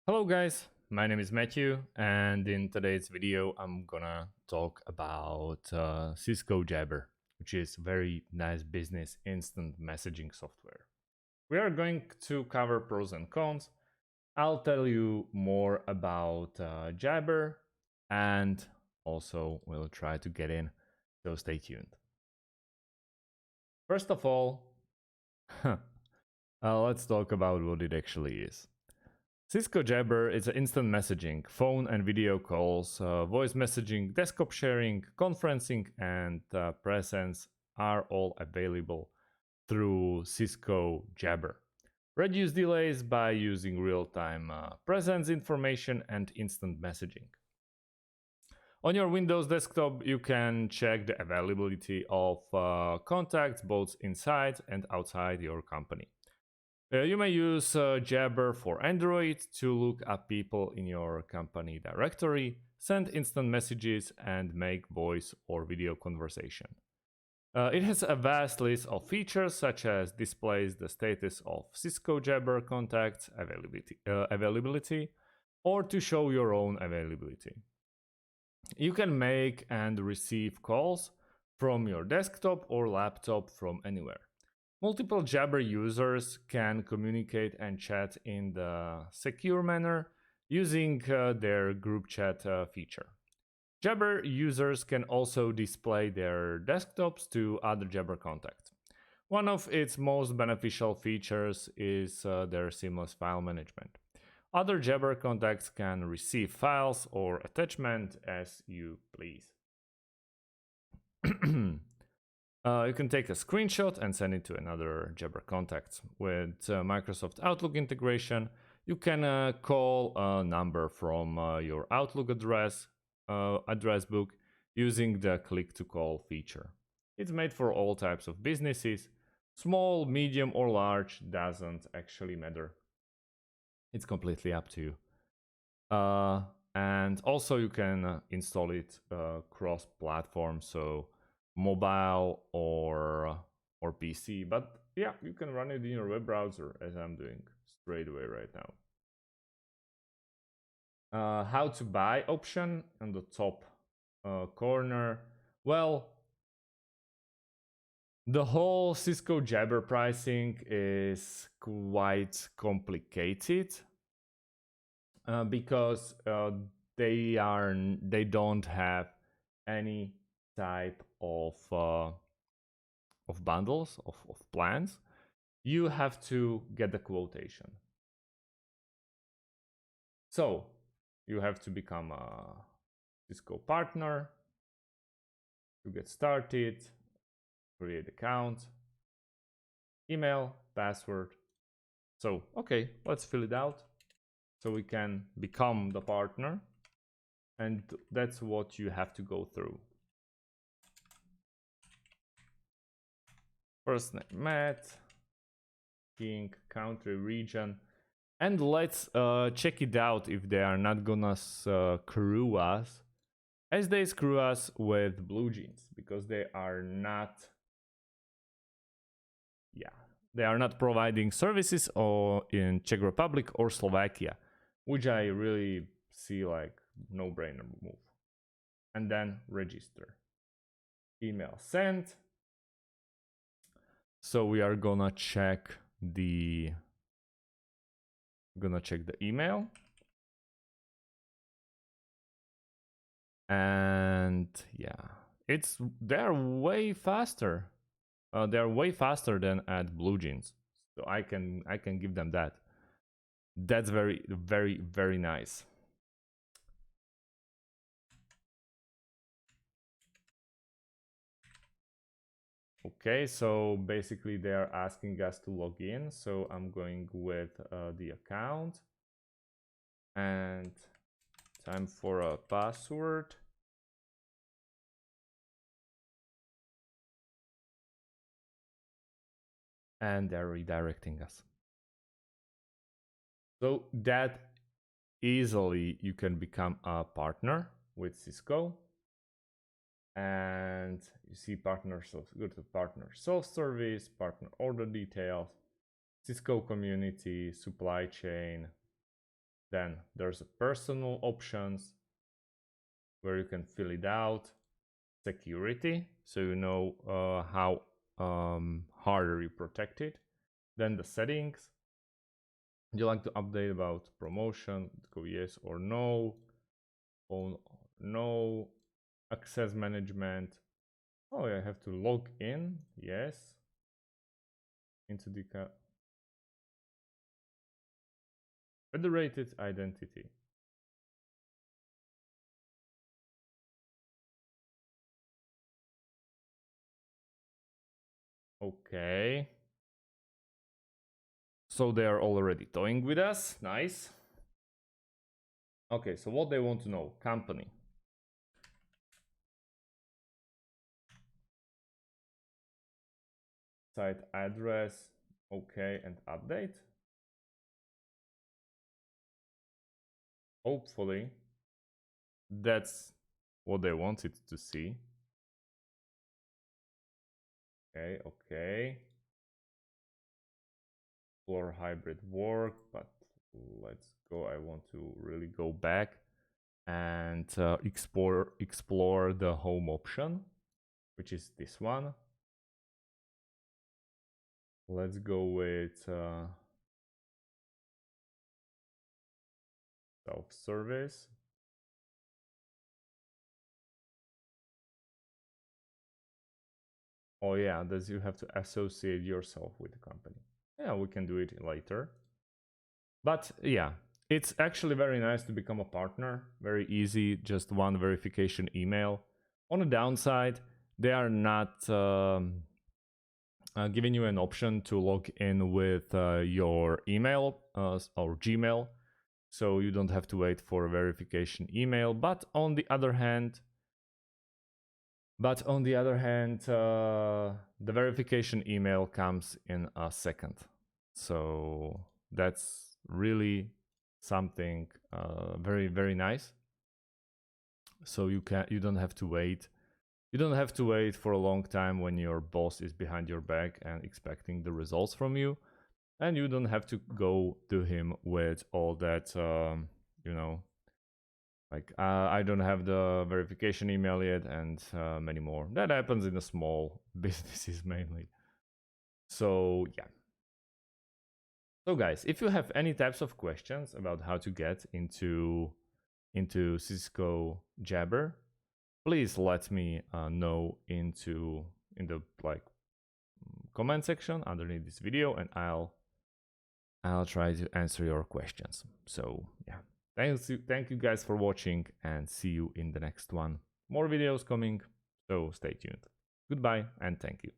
Hello guys, my name is Matthew, and in today's video I'm gonna talk about Cisco Jabber, which is very nice business instant messaging software. We are going to cover pros and cons. I'll tell you more about Jabber, and also we'll try to get in, so stay tuned. First of all, let's talk about what it actually is. Cisco Jabber is instant messaging, phone and video calls, voice messaging, desktop sharing, conferencing, and presence are all available through Cisco Jabber. Reduce delays by using real-time presence information and instant messaging. On your Windows desktop, you can check the availability of contacts both inside and outside your company. You may use Jabber for Android to look up people in your company directory, send instant messages, and make voice or video conversation. It has a vast list of features such as displays the status of Cisco Jabber contacts availability, or to show your own availability. You can make and receive calls from your desktop or laptop from anywhere. Multiple Jabber users can communicate and chat in the secure manner using their group chat feature. Jabber users can also display their desktops to other Jabber contacts. One of its most beneficial features is their seamless file management. Other Jabber contacts can receive files or attachment as you please. You can take a screenshot and send it to another Jabber contact. With Microsoft Outlook integration, you can call a number from your Outlook address book using the click to call feature. It's made for all types of businesses. Small, medium, or large doesn't actually matter. It's completely up to you. And also you can install it cross-platform, so mobile or PC, but yeah, you can run it in your web browser as I'm doing straight away right now. How to buy option on the top corner. Well, the whole Cisco Jabber pricing is quite complicated because they don't have any type of bundles of plans. You have to get the quotation. So you have to become a Cisco partner to get started, create account, email, password. So okay, let's fill it out so we can become the partner, and that's what you have to go through. First name Matt, King, country, region, and let's check it out if they are not gonna screw us as they screw us with blue jeans, because they are not providing services or in Czech Republic or Slovakia, which I really see like no-brainer move. And then register. Email sent. So we are gonna check the email, and yeah, they're way faster. They're way faster than at Blue Jeans, so I can give them that. That's very, very, very nice. Okay, so basically they are asking us to log in, so I'm going with the account, and time for a password. And they're redirecting us. So that easily you can become a partner with Cisco. And you see partner, so go to partner self-service, partner order details, Cisco community, supply chain, Then there's a personal options where you can fill it out. Security, so you know how harder you protect it. Then the settings. Would you like to update about promotion? Go yes or no. Phone no. Access management. Oh, I have to log in. Yes. Into the federated identity. Okay. So they are already toying with us. Nice. Okay, so what they want to know? Company. Site address. Okay, and update. Hopefully, that's what they wanted to see. Okay, okay. Explore hybrid work, but let's go. I want to really go back and explore the home option, which is this one. Let's go with self-service. Oh yeah, does you have to associate yourself with the company. Yeah, we can do it later. But yeah, it's actually very nice to become a partner. Very easy, just one verification email. On the downside, they are not giving you an option to log in with your email or Gmail. So you don't have to wait for a verification email. But on the other hand, the verification email comes in a second. So that's really something very, very nice. So you don't have to wait. You don't have to wait for a long time when your boss is behind your back and expecting the results from you. And you don't have to go to him with all that, you know, like I don't have the verification email yet, and many more. That happens in the small businesses mainly. So yeah. So guys, if you have any types of questions about how to get into Cisco Jabber, please let me know in the like comment section underneath this video, and I'll try to answer your questions. So yeah, thank you guys for watching, and see you in the next one. More videos coming, so stay tuned. Goodbye and thank you.